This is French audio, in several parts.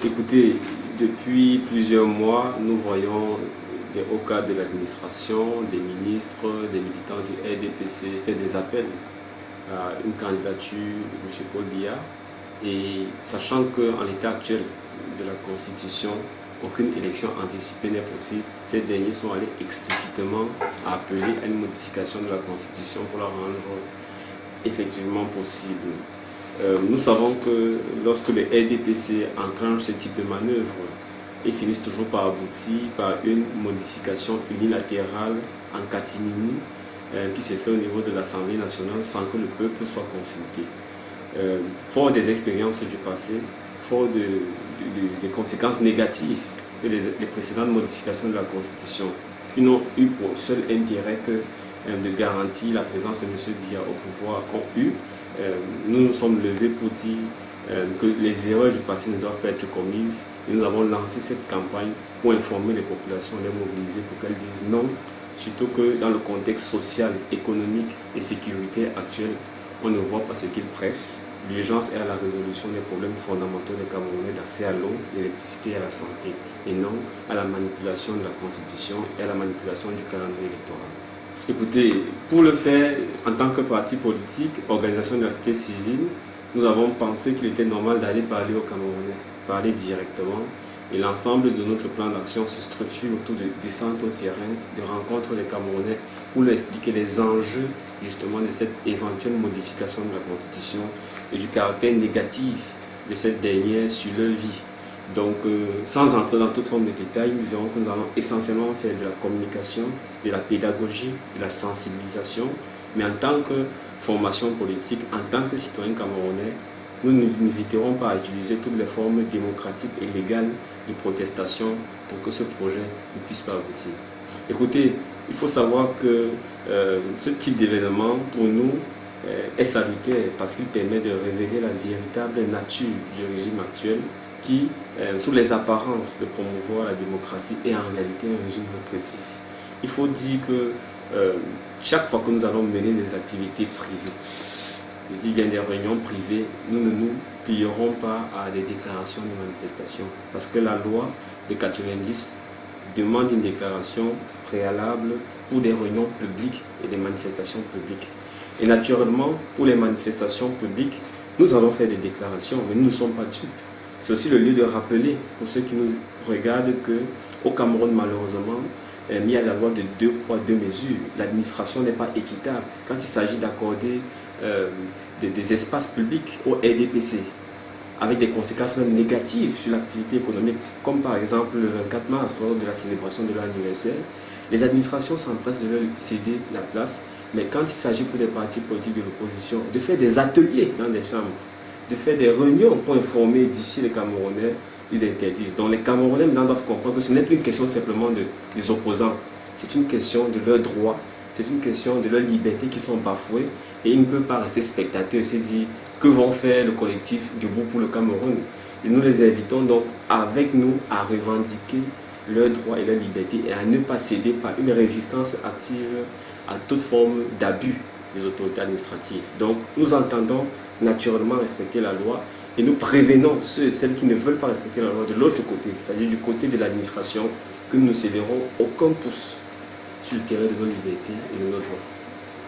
Écoutez, depuis plusieurs mois, nous voyons des hauts cadres de l'administration, des ministres, des militants du RDPC faire des appels à une candidature de M. Paul Biya. Et sachant qu'en l'état actuel de la Constitution, aucune élection anticipée n'est possible, ces derniers sont allés explicitement appeler à une modification de la Constitution pour la rendre effectivement possible. Nous savons que lorsque les RDPC enclenchent ce type de manœuvre, ils finissent toujours par aboutir par une modification unilatérale en catimini qui se fait au niveau de l'Assemblée nationale sans que le peuple soit consulté. Fort des expériences du passé, fort des conséquences négatives que les précédentes modifications de la Constitution, qui n'ont eu pour seul intérêt que de garantir la présence de M. Biya au pouvoir, ont eu, nous nous sommes levés pour dire que les erreurs du passé ne doivent pas être commises. Et nous avons lancé cette campagne pour informer les populations, les mobiliser pour qu'elles disent non, surtout que dans le contexte social, économique et sécuritaire actuel, on ne voit pas ce qu'ils pressent. L'urgence est à la résolution des problèmes fondamentaux des Camerounais d'accès à l'eau, l'électricité et à la santé, et non à la manipulation de la Constitution et à la manipulation du calendrier électoral. Écoutez, pour le faire, en tant que parti politique, organisation de la société civile, nous avons pensé qu'il était normal d'aller parler aux Camerounais, parler directement. Et l'ensemble de notre plan d'action se structure autour de descentes au terrain, de rencontres des Camerounais pour leur expliquer les enjeux justement de cette éventuelle modification de la Constitution et du caractère négatif de cette dernière sur leur vie. Donc, sans entrer dans toute forme de détails, nous dirons que nous allons essentiellement faire de la communication, de la pédagogie, de la sensibilisation, mais en tant que formation politique, en tant que citoyens camerounais, nous n'hésiterons pas à utiliser toutes les formes démocratiques et légales de protestation pour que ce projet ne puisse pas aboutir. Écoutez, il faut savoir que ce type d'événement, pour nous, est salutaire parce qu'il permet de révéler la véritable nature du régime actuel qui, sous les apparences de promouvoir la démocratie, est en réalité un régime répressif. Il faut dire que chaque fois que nous allons mener des activités privées, je dis bien des réunions privées, nous ne nous plierons pas à des déclarations de manifestation parce que la loi de 90 demande une déclaration préalable pour des réunions publiques et des manifestations publiques. Et naturellement, pour les manifestations publiques, nous allons faire des déclarations, mais nous ne sommes pas dupes. C'est aussi le lieu de rappeler, pour ceux qui nous regardent, qu'au Cameroun, malheureusement, il y a la loi de 2 poids, 2 mesures. L'administration n'est pas équitable. Quand il s'agit d'accorder des espaces publics au RDPC, avec des conséquences même négatives sur l'activité économique, comme par exemple le 24 mars, lors de la célébration de l'anniversaire, les administrations s'empressent de leur céder la place, mais quand il s'agit pour des partis politiques de l'opposition, de faire des ateliers dans des chambres, de faire des réunions pour informer, édifier les Camerounais, ils interdisent. Donc les Camerounais maintenant doivent comprendre que ce n'est plus une question simplement des opposants, c'est une question de leurs droits, c'est une question de leurs libertés qui sont bafouées et ils ne peuvent pas rester spectateurs et se dire que vont faire le collectif Debout pour le Cameroun. Et nous les invitons donc avec nous à revendiquer leurs droits et leurs libertés et à ne pas céder par une résistance active à toute forme d'abus des autorités administratives. Donc nous entendons naturellement respecter la loi et nous prévenons ceux et celles qui ne veulent pas respecter la loi de l'autre côté, c'est-à-dire du côté de l'administration, que nous ne céderons aucun pouce sur le terrain de nos libertés et de nos droits.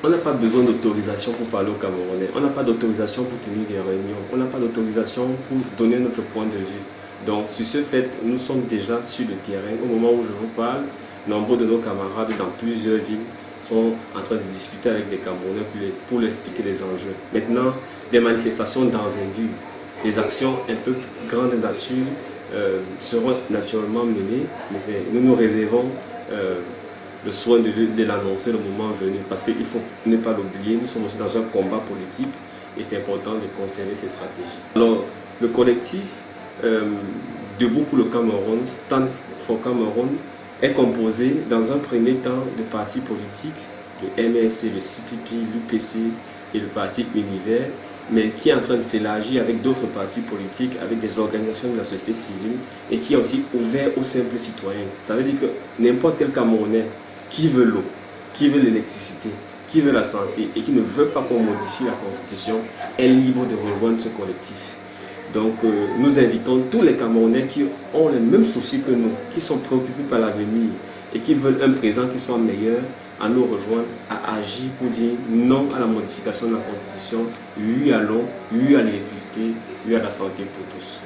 On n'a pas besoin d'autorisation pour parler aux Camerounais, on n'a pas d'autorisation pour tenir des réunions, on n'a pas d'autorisation pour donner notre point de vue. Donc sur ce fait, nous sommes déjà sur le terrain. Au moment où je vous parle, nombreux de nos camarades dans plusieurs villes sont en train de discuter avec les Camerounais pour leur expliquer les enjeux. Maintenant, des manifestations d'envergure, des actions un peu grande nature seront naturellement menées, mais nous nous réservons le soin de l'annoncer le moment venu, parce qu'il faut ne pas l'oublier, nous sommes aussi dans un combat politique et c'est important de conserver ces stratégies. Alors, le collectif Debout pour le Cameroun, Stand for Cameroun, est composé dans un premier temps de partis politiques, le MSC, le CPP, l'UPC et le parti Univers, mais qui est en train de s'élargir avec d'autres partis politiques, avec des organisations de la société civile et qui est aussi ouvert aux simples citoyens. Ça veut dire que n'importe quel Camerounais qui veut l'eau, qui veut l'électricité, qui veut la santé et qui ne veut pas qu'on modifie la Constitution est libre de rejoindre ce collectif. Donc nous invitons tous les Camerounais qui ont les mêmes soucis que nous, qui sont préoccupés par l'avenir et qui veulent un présent qui soit meilleur, à nous rejoindre, à agir pour dire non à la modification de la Constitution, oui à l'eau, oui à l'électricité, oui à la santé pour tous.